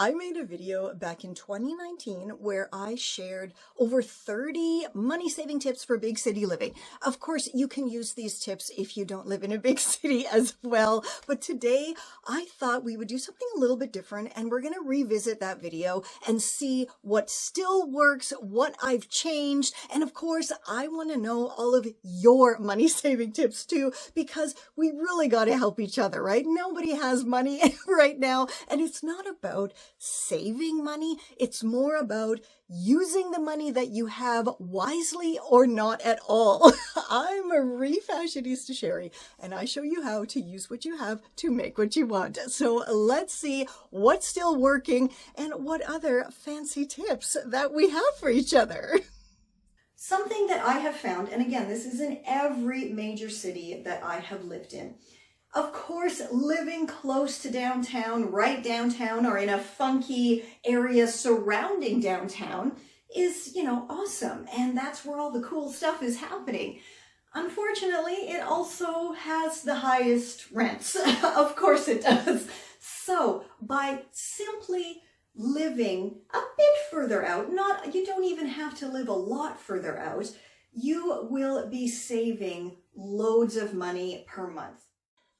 I made a video back in 2019 where I shared over 30 money-saving tips for big city living. Of course, you can use these tips if you don't live in a big city as well. But today, I thought we would do something a little bit different, and we're going to revisit that video and see what still works, what I've changed, and of course, I want to know all of your money-saving tips too, because we really got to help each other, right? Nobody has money right now, and it's not about saving money. It's more about using the money that you have wisely or not at all. I'm a Refashionista Sheri, and I show you how to use what you have to make what you want. So let's see what's still working and what other fancy tips that we have for each other. Something that I have found, and again, this is in every major city that I have lived in. Of course, living close to downtown, right downtown, or in a funky area surrounding downtown is, awesome. And that's where all the cool stuff is happening. Unfortunately, it also has the highest rents. Of course it does. So by simply living a bit further out, you don't even have to live a lot further out, you will be saving loads of money per month.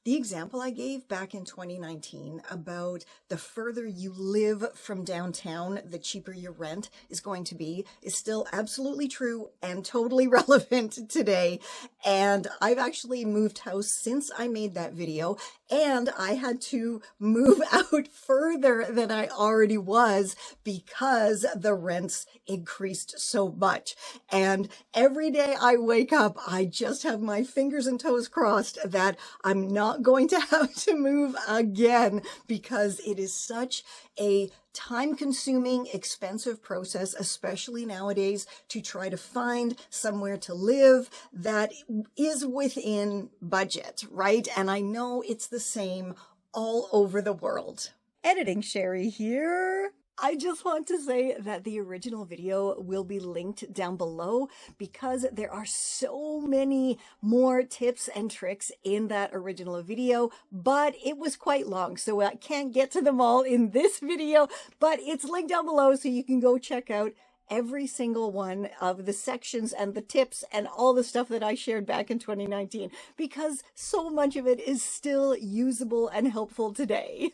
The example I gave back in 2019 about the further you live from downtown, the cheaper your rent is going to be is still absolutely true and totally relevant today. And I've actually moved house since I made that video, and I had to move out further than I already was because the rents increased so much. And every day I wake up, I just have my fingers and toes crossed that I'm not going to have to move again, because it is such a time-consuming, expensive process, especially nowadays, to try to find somewhere to live that is within budget, right? And I know it's the same all over the world. Editing Sheri here. I just want to say that the original video will be linked down below because there are so many more tips and tricks in that original video, but it was quite long, so I can't get to them all in this video, but it's linked down below so you can go check out every single one of the sections and the tips and all the stuff that I shared back in 2019, because so much of it is still usable and helpful today.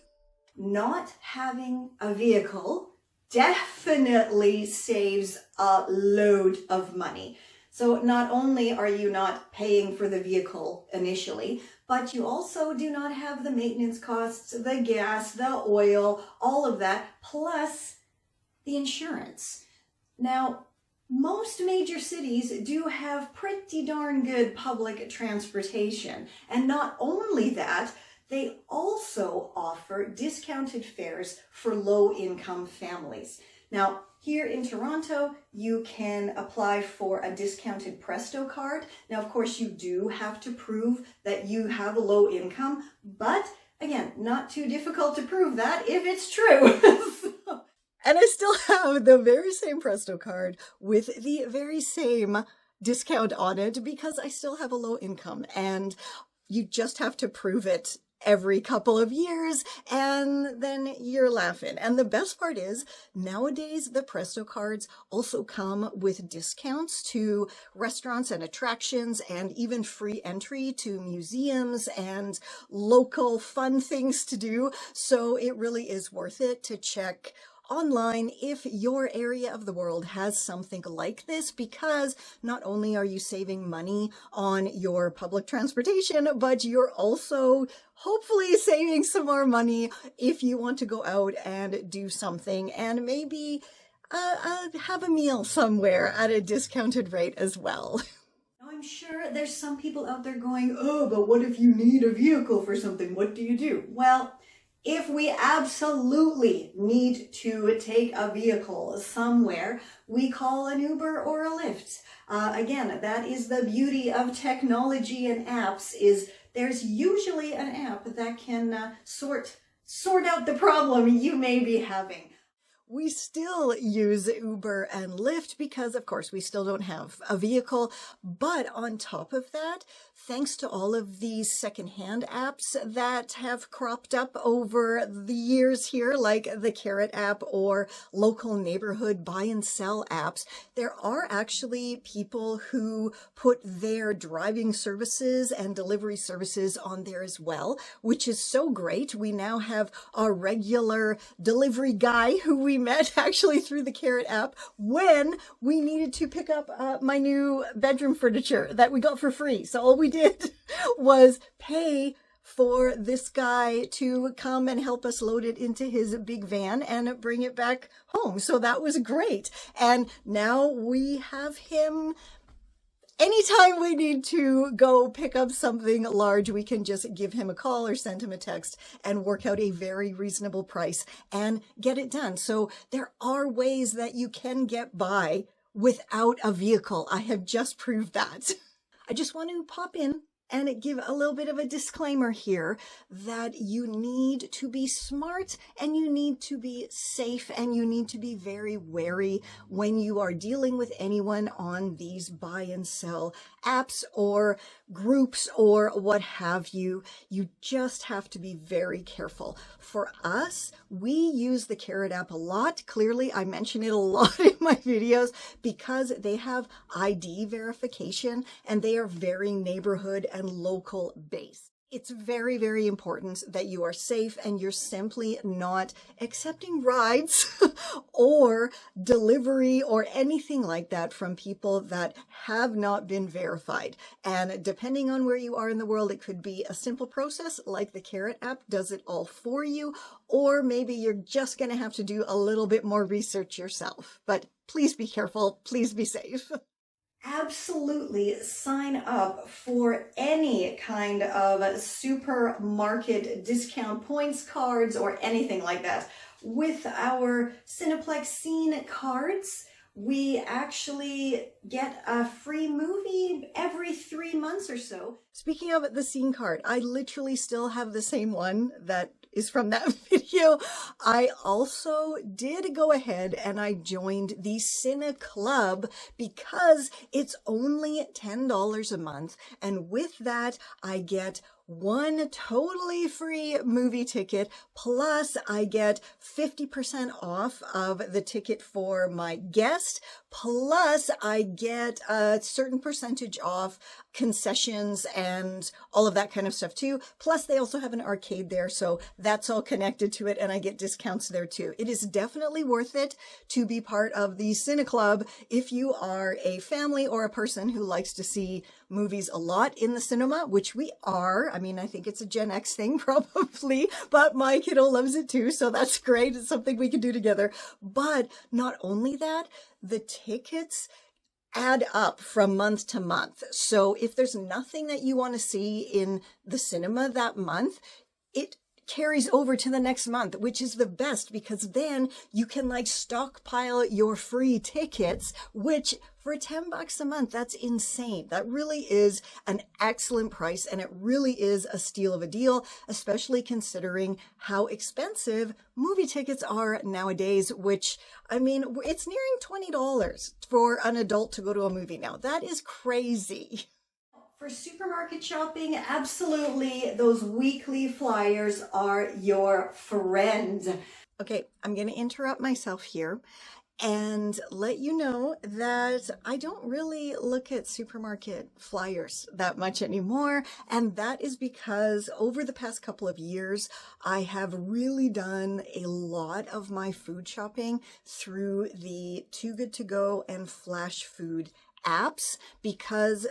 Not having a vehicle definitely saves a load of money. So not only are you not paying for the vehicle initially, but you also do not have the maintenance costs, the gas, the oil, all of that, plus the insurance. Now, most major cities do have pretty darn good public transportation. And not only that, they also offer discounted fares for low-income families. Now, here in Toronto, you can apply for a discounted Presto card. Now, of course, you do have to prove that you have a low income, but again, not too difficult to prove that if it's true. And I still have the very same Presto card with the very same discount on it because I still have a low income, and you just have to prove it every couple of years, and then you're laughing. And the best part is, nowadays, the Presto cards also come with discounts to restaurants and attractions, and even free entry to museums and local fun things to do. So it really is worth it to check online if your area of the world has something like this, because not only are you saving money on your public transportation, but you're also hopefully saving some more money if you want to go out and do something and maybe have a meal somewhere at a discounted rate as well. I'm sure there's some people out there going, oh, but what if you need a vehicle for something? What do you do? Well, if we absolutely need to take a vehicle somewhere, we call an Uber or a Lyft. Again, that is the beauty of technology and apps, is there's usually an app that can sort out the problem you may be having. We still use Uber and Lyft because, of course, we still don't have a vehicle. But on top of that, thanks to all of these secondhand apps that have cropped up over the years here, like the Carrot app or local neighborhood buy and sell apps, there are actually people who put their driving services and delivery services on there as well, which is so great. We now have our regular delivery guy who we met actually through the Carrot app when we needed to pick up my new bedroom furniture that we got for free. So all we did was pay for this guy to come and help us load it into his big van and bring it back home. So that was great. And now we have him. Anytime we need to go pick up something large, we can just give him a call or send him a text and work out a very reasonable price and get it done. So there are ways that you can get by without a vehicle. I have just proved that. I just want to pop in and give a little bit of a disclaimer here that you need to be smart and you need to be safe and you need to be very wary when you are dealing with anyone on these buy and sell apps or groups or what have you. You just have to be very careful. For us, we use the Carrot app a lot. Clearly, I mention it a lot in my videos because they have ID verification and they are very neighborhood and local based. It's very, very important that you are safe and you're simply not accepting rides or delivery or anything like that from people that have not been verified. And depending on where you are in the world, it could be a simple process like the Carrot app does it all for you, or maybe you're just going to have to do a little bit more research yourself. But please be careful. Please be safe. Absolutely sign up for any kind of supermarket discount points cards or anything like that. With our Cineplex Scene cards, we actually get a free movie every 3 months or so. Speaking of the Scene card, I literally still have the same one that is from that video. I also did go ahead and I joined the Cine Club because it's only $10 a month. And with that, I get one totally free movie ticket, plus I get 50% off of the ticket for my guest, plus I get a certain percentage off concessions and all of that kind of stuff too. Plus they also have an arcade there, so that's all connected to it and I get discounts there too. It is definitely worth it to be part of the Cine Club if you are a family or a person who likes to see movies a lot in the cinema, which we are. I mean, I think it's a Gen X thing probably, but my kiddo loves it too, so that's great. It's something we can do together. But not only that, the tickets add up from month to month. So if there's nothing that you want to see in the cinema that month, it carries over to the next month, which is the best because then you can like stockpile your free tickets, which for $10 a month, that's insane. That really is an excellent price and it really is a steal of a deal, especially considering how expensive movie tickets are nowadays, which, I mean, it's nearing $20 for an adult to go to a movie now. That is crazy. For supermarket shopping, absolutely, those weekly flyers are your friend. Okay, I'm going to interrupt myself here and let you know that I don't really look at supermarket flyers that much anymore. And that is because over the past couple of years, I have really done a lot of my food shopping through the Too Good To Go and Flash Food apps because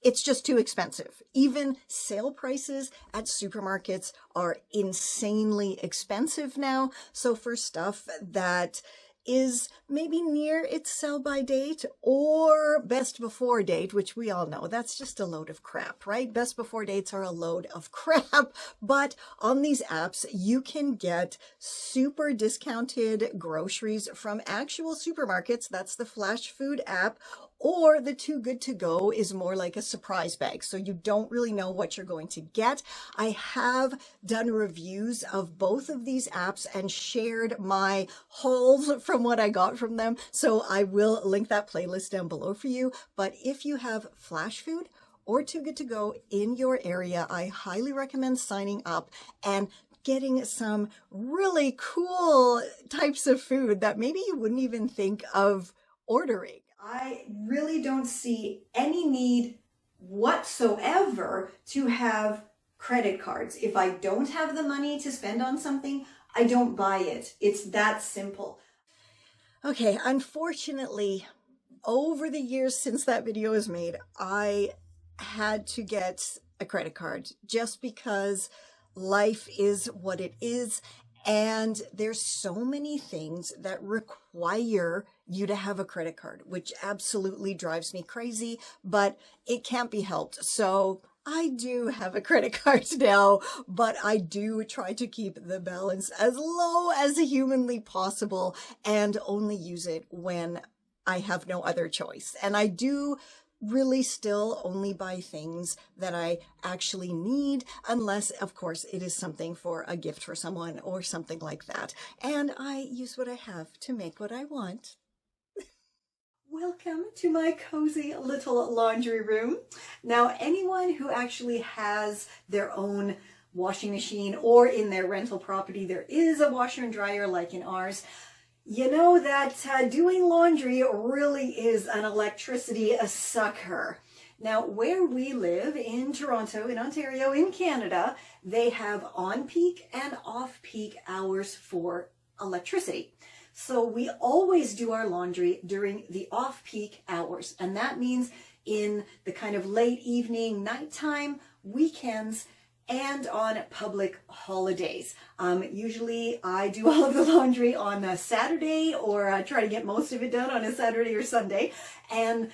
it's just too expensive. Even sale prices at supermarkets are insanely expensive now. So for stuff that is maybe near its sell-by date or best before date, which we all know, that's just a load of crap, right? Best before dates are a load of crap. But on these apps, you can get super discounted groceries from actual supermarkets. That's the Flash Food app. Or the Too Good to Go is more like a surprise bag, so you don't really know what you're going to get. I have done reviews of both of these apps and shared my hauls from what I got from them, so I will link that playlist down below for you. But if you have Flash Food or Too Good to Go in your area, I highly recommend signing up and getting some really cool types of food that maybe you wouldn't even think of ordering. I really don't see any need whatsoever to have credit cards. If I don't have the money to spend on something, I don't buy it. It's that simple. Okay, unfortunately, over the years since that video was made, I had to get a credit card just because life is what it is. And there's so many things that require you to have a credit card, which absolutely drives me crazy, but it can't be helped. So I do have a credit card now, but I do try to keep the balance as low as humanly possible and only use it when I have no other choice. And I do really still only buy things that I actually need, unless, of course, it is something for a gift for someone or something like that. And I use what I have to make what I want. Welcome to my cozy little laundry room. Now, anyone who actually has their own washing machine, or in their rental property there is a washer and dryer like in ours, you know that doing laundry really is an electricity sucker. Now, where we live in Toronto, in Ontario, in Canada, they have on-peak and off-peak hours for electricity. So we always do our laundry during the off-peak hours. And that means in the kind of late evening, nighttime, weekends, and on public holidays. Usually I do all of the laundry on a Saturday, or try to get most of it done on a Saturday or Sunday. And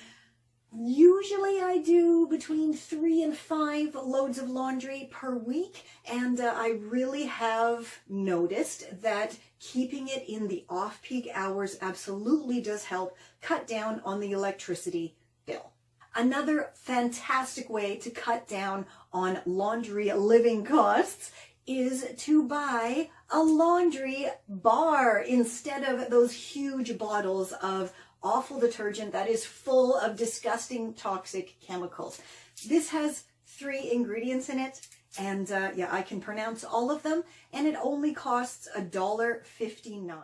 usually I do between 3 and 5 loads of laundry per week. And I really have noticed that keeping it in the off-peak hours absolutely does help cut down on the electricity bill. Another fantastic way to cut down on laundry living costs is to buy a laundry bar instead of those huge bottles of awful detergent that is full of disgusting toxic chemicals. This has 3 ingredients in it, and yeah, I can pronounce all of them, and it only costs $1.59.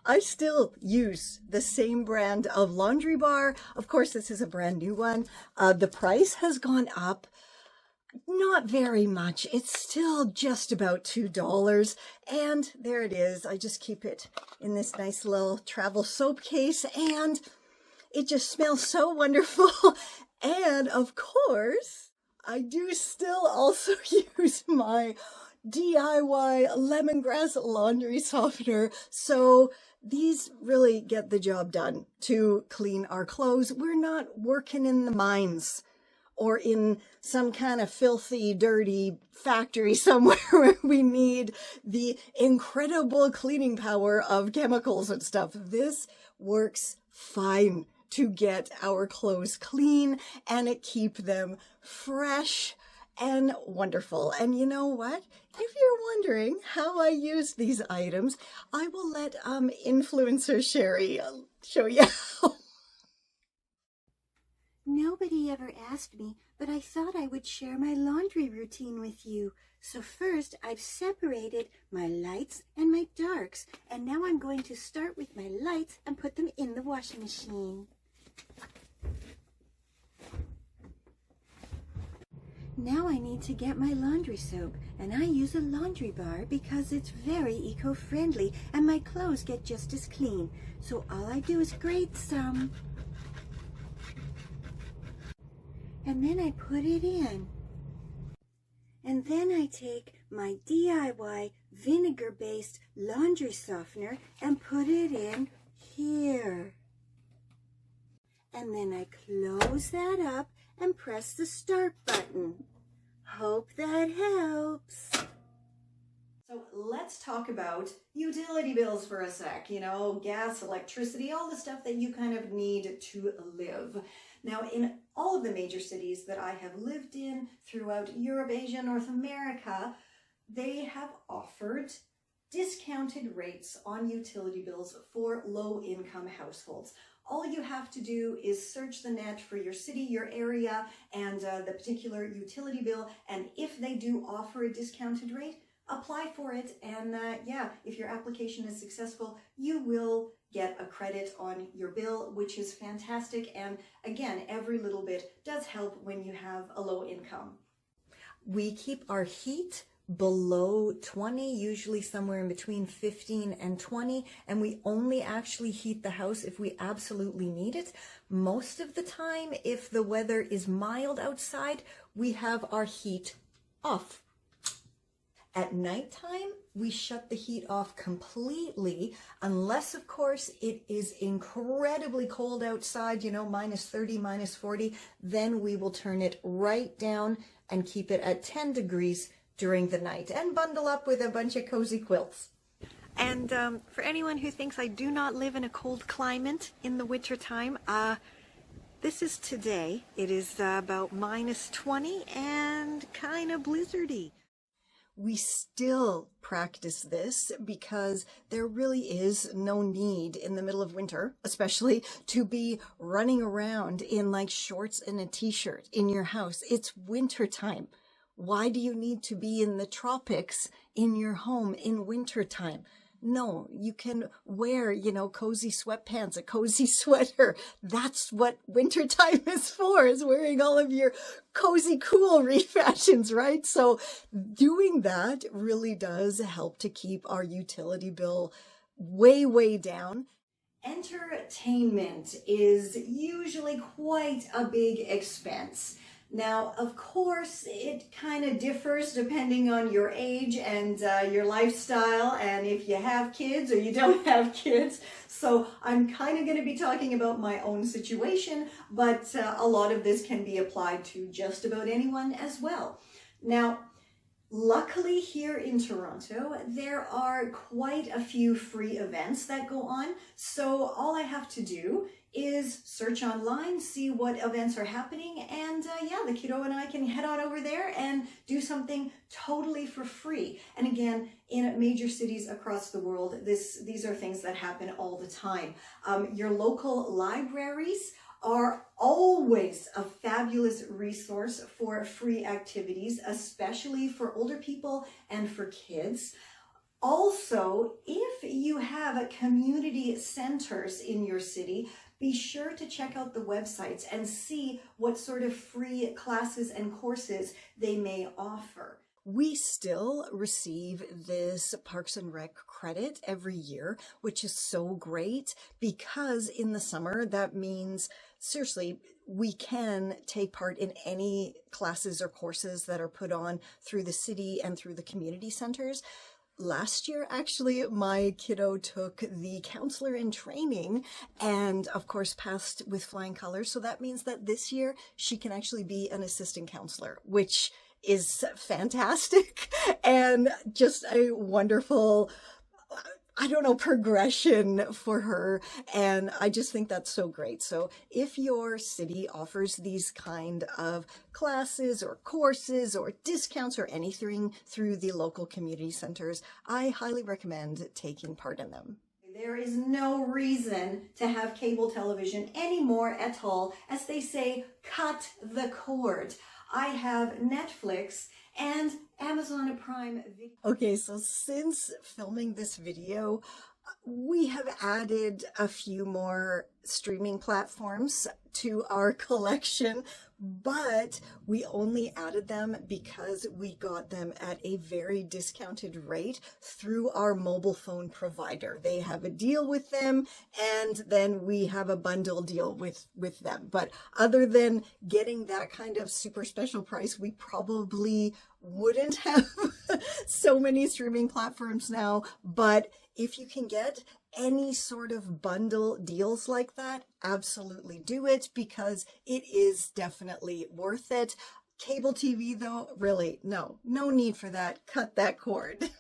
I still use the same brand of laundry bar. Of course, this is a brand new one. The price has gone up, not very much. It's still just about $2. And there it is. I just keep it in this nice little travel soap case, and it just smells so wonderful. And of course, I do still also use my DIY lemongrass laundry softener. So these really get the job done to clean our clothes. We're not working in the mines or in some kind of filthy, dirty factory somewhere where we need the incredible cleaning power of chemicals and stuff. This works fine to get our clothes clean and it keep them fresh and wonderful. And you know what? If you're wondering how I use these items, I will let influencer Sheri show you how. Nobody ever asked me, but I thought I would share my laundry routine with you. So first, I've separated my lights and my darks, and now I'm going to start with my lights and put them in the washing machine. Now I need to get my laundry soap, and I use a laundry bar because it's very eco-friendly and my clothes get just as clean. So all I do is grate some, and then I put it in. And then I take my DIY vinegar-based laundry softener and put it in here. And then I close that up and press the start button. Hope that helps. So let's talk about utility bills for a sec, gas, electricity, all the stuff that you kind of need to live. Now, in all of the major cities that I have lived in throughout Europe, Asia, North America, they have offered discounted rates on utility bills for low-income households. All you have to do is search the net for your city, your area, and the particular utility bill, and if they do offer a discounted rate, apply for it, and if your application is successful, you will get a credit on your bill, which is fantastic. And again, every little bit does help when you have a low income. We keep our heat below 20, usually somewhere in between 15 and 20, and we only actually heat the house if we absolutely need it. Most of the time, if the weather is mild outside, we have our heat off. At nighttime, we shut the heat off completely, unless, of course, it is incredibly cold outside, minus 30, minus 40, then we will turn it right down and keep it at 10 degrees during the night and bundle up with a bunch of cozy quilts. And for anyone who thinks I do not live in a cold climate in the winter time, this is today. It is about minus 20 and kind of blizzardy. We still practice this because there really is no need in the middle of winter, especially, to be running around in like shorts and a t-shirt in your house. It's winter time. Why do you need to be in the tropics in your home in winter time? No, you can wear, cozy sweatpants, a cozy sweater. That's what wintertime is for, is wearing all of your cozy, cool refashions, right? So doing that really does help to keep our utility bill way, way down. Entertainment is usually quite a big expense. Now, of course, it kind of differs depending on your age and your lifestyle, and if you have kids or you don't have kids. So I'm kind of going to be talking about my own situation, but a lot of this can be applied to just about anyone as well. Now, luckily here in Toronto, there are quite a few free events that go on. So all I have to do is search online, see what events are happening, and the kiddo and I can head on over there and do something totally for free. And again, in major cities across the world, these are things that happen all the time. Your local libraries are always a fabulous resource for free activities, especially for older people and for kids. Also, if you have community centers in your city, be sure to check out the websites and see what sort of free classes and courses they may offer. We still receive this Parks and Rec credit every year, which is so great because in the summer, that means, seriously, we can take part in any classes or courses that are put on through the city and through the community centers. Last year, actually, my kiddo took the counselor in training and, of course, passed with flying colors. So that means that this year she can actually be an assistant counselor, which is fantastic and just a wonderful, progression for her. And I just think that's so great. So if your city offers these kind of classes or courses or discounts or anything through the local community centers, I highly recommend taking part in them. There is no reason to have cable television anymore at all. As they say, cut the cord. I have Netflix and Amazon Prime Video. Okay, so since filming this video, we have added a few more streaming platforms to our collection, but we only added them because we got them at a very discounted rate through our mobile phone provider. They have a deal with them, and then we have a bundle deal with them. But other than getting that kind of super special price, we probably wouldn't have so many streaming platforms now. But if you can get any sort of bundle deals like that, absolutely do it because it is definitely worth it. Cable TV though, really, no need for that. Cut that cord.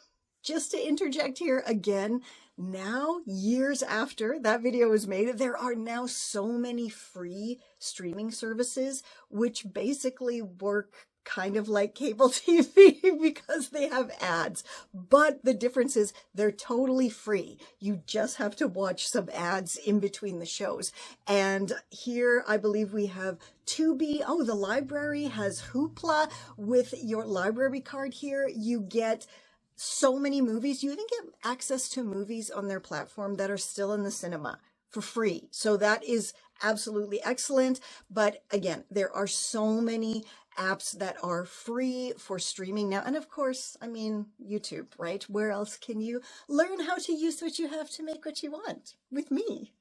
just to interject here again, now, years after that video was made, there are now so many free streaming services which basically work kind of like cable TV because they have ads. But the difference is they're totally free. You just have to watch some ads in between the shows. And here I believe we have Tubi. Oh, the library has Hoopla. With your library card here, you get so many movies. You even get access to movies on their platform that are still in the cinema for free. So that is absolutely excellent. But again, there are so many apps that are free for streaming now. And of course, I mean, YouTube, right? Where else can you learn how to use what you have to make what you want? With me.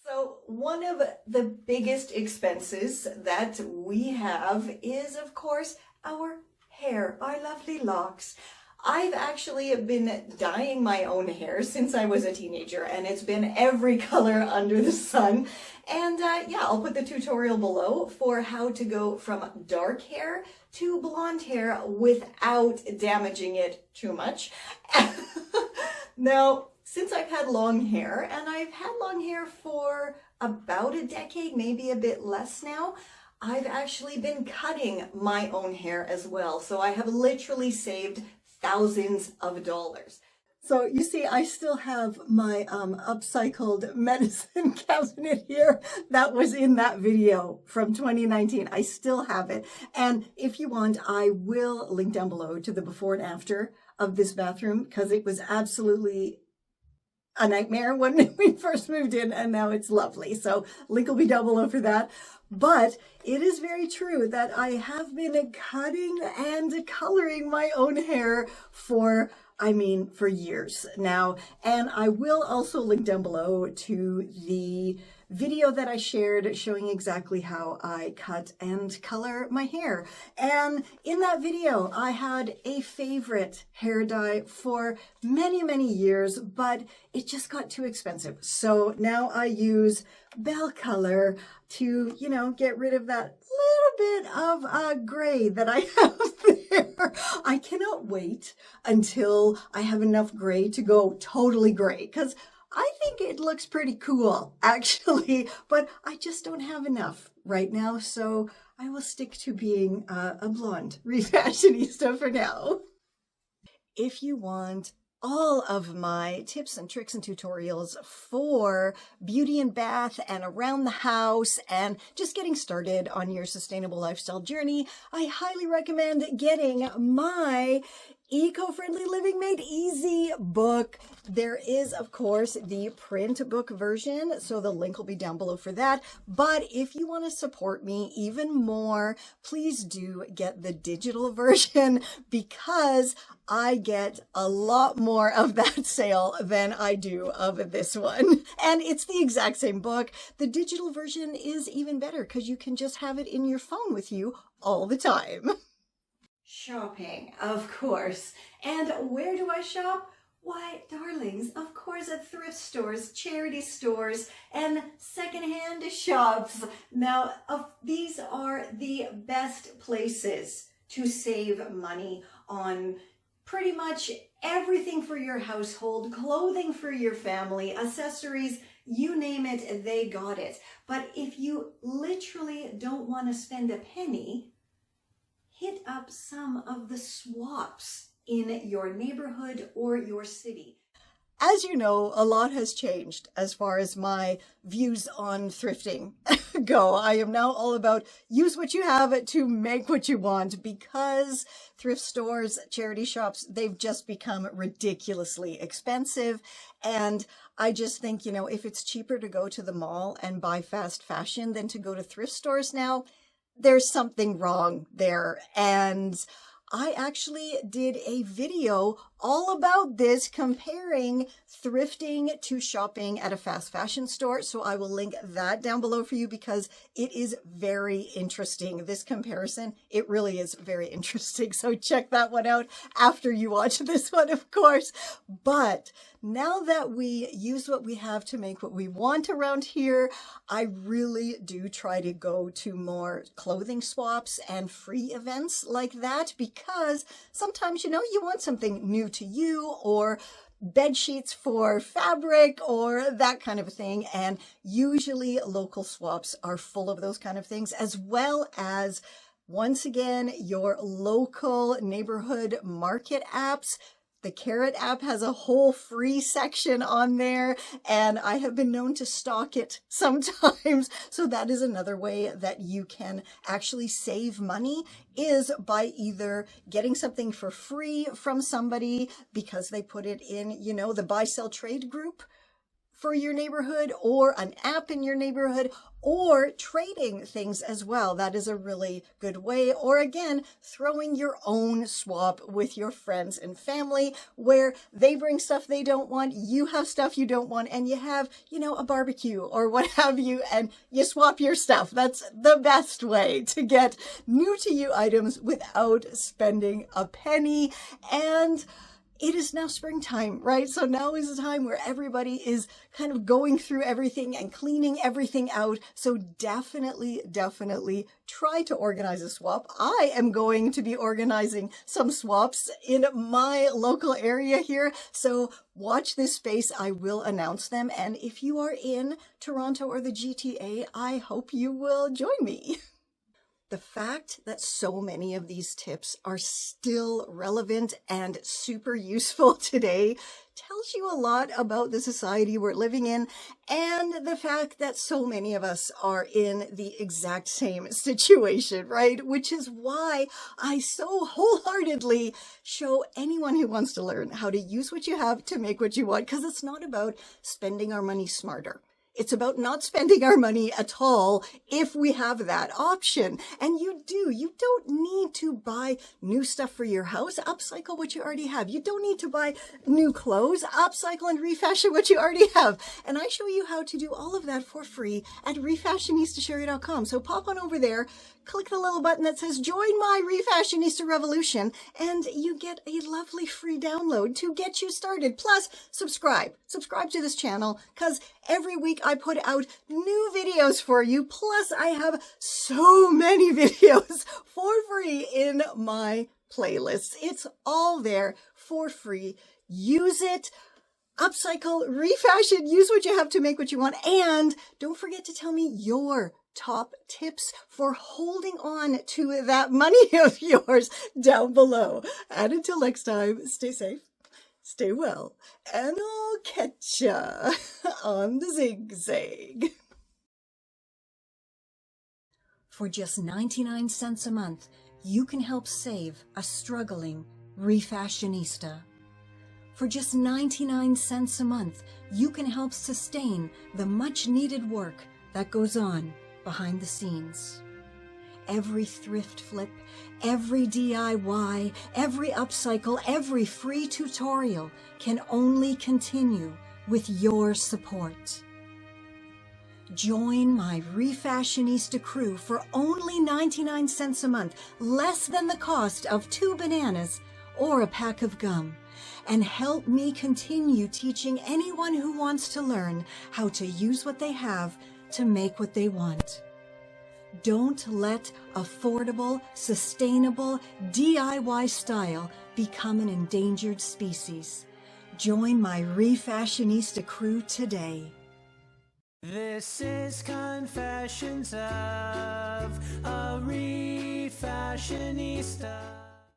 So one of the biggest expenses that we have is, of course, our hair, our lovely locks. I've actually been dyeing my own hair since I was a teenager, and it's been every color under the sun. And yeah, I'll put the tutorial below for how to go from dark hair to blonde hair without damaging it too much. Now, since I've had long hair, and I've had long hair for about a decade, maybe a bit less now, I've actually been cutting my own hair as well. So I have literally saved thousands of dollars. So you see, I still have my upcycled medicine cabinet here that was in that video from 2019. I still have it. And if you want, I will link down below to the before and after of this bathroom because it was absolutely a nightmare when we first moved in, and now it's lovely. So link will be down below for that. But it is very true that I have been cutting and coloring my own hair for years now. And I will also link down below to the video that I shared showing exactly how I cut and color my hair. And in that video, I had a favorite hair dye for many, many years, but it just got too expensive. So now I use Bell Color to, get rid of that little bit of gray that I have there. I cannot wait until I have enough gray to go totally gray, because I think it looks pretty cool, actually, but I just don't have enough right now, so I will stick to being a blonde refashionista for now. If you want all of my tips and tricks and tutorials for beauty and bath and around the house and just getting started on your sustainable lifestyle journey, I highly recommend getting my Eco-Friendly Living Made Easy book. There is, of course, the print book version, so the link will be down below for that. But if you want to support me even more, please do get the digital version, because I get a lot more of that sale than I do of this one. And it's the exact same book. The digital version is even better because you can just have it in your phone with you all the time. Shopping, of course. And where do I shop? Why, darlings, of course at thrift stores, charity stores, and secondhand shops. Now, these are the best places to save money on pretty much everything for your household, clothing for your family, accessories, you name it, they got it. But if you literally don't want to spend a penny, hit up some of the swaps in your neighborhood or your city. As you know, a lot has changed as far as my views on thrifting go. I am now all about use what you have to make what you want, because thrift stores, charity shops, they've just become ridiculously expensive. And I just think, if it's cheaper to go to the mall and buy fast fashion than to go to thrift stores now, there's something wrong there. And I actually did a video all about this, comparing thrifting to shopping at a fast fashion store. So I will link that down below for you, because it is very interesting. This comparison, it really is very interesting. So check that one out after you watch this one, of course. But now that we use what we have to make what we want around here, I really do try to go to more clothing swaps and free events like that, because sometimes, you want something new to you, or bed sheets for fabric or that kind of thing. And usually local swaps are full of those kind of things, as well as, once again, your local neighborhood market apps. The Carrot app has a whole free section on there, and I have been known to stalk it sometimes. So that is another way that you can actually save money, is by either getting something for free from somebody because they put it in, the buy, sell, trade group for your neighborhood, or an app in your neighborhood, or trading things as well. That is a really good way. Or again, throwing your own swap with your friends and family, where they bring stuff they don't want, you have stuff you don't want, and you have, a barbecue or what have you, and you swap your stuff. That's the best way to get new to you items without spending a penny. And it is now springtime, right? So now is the time where everybody is kind of going through everything and cleaning everything out. So definitely try to organize a swap. I am going to be organizing some swaps in my local area here. So watch this space. I will announce them. And if you are in Toronto or the GTA, I hope you will join me. The fact that so many of these tips are still relevant and super useful today tells you a lot about the society we're living in, and the fact that so many of us are in the exact same situation, right? Which is why I so wholeheartedly show anyone who wants to learn how to use what you have to make what you want, because it's not about spending our money smarter. It's about not spending our money at all if we have that option. And you don't need to buy new stuff for your house. Upcycle what you already have. You don't need to buy new clothes. Upcycle and refashion what you already have. And I show you how to do all of that for free at refashionistasherry.com. So pop on over there, click the little button that says join my Refashionista revolution, and you get a lovely free download to get you started. Plus, subscribe to this channel, because every week I put out new videos for you. Plus, I have so many videos for free in my playlists. It's all there for free. Use it. Upcycle, refashion, use what you have to make what you want. And don't forget to tell me your top tips for holding on to that money of yours down below. And until next time, stay safe, stay well, and I'll catch ya on the zigzag. For just 99 cents a month, you can help save a struggling refashionista. For just 99 cents a month, you can help sustain the much-needed work that goes on behind the scenes. Every thrift flip, every DIY, every upcycle, every free tutorial can only continue with your support. Join my Refashionista crew for only 99 cents a month, less than the cost of 2 bananas or a pack of gum, and help me continue teaching anyone who wants to learn how to use what they have to make what they want. Don't let affordable, sustainable DIY style become an endangered species. Join my Refashionista crew today. This is Confessions of a Refashionista.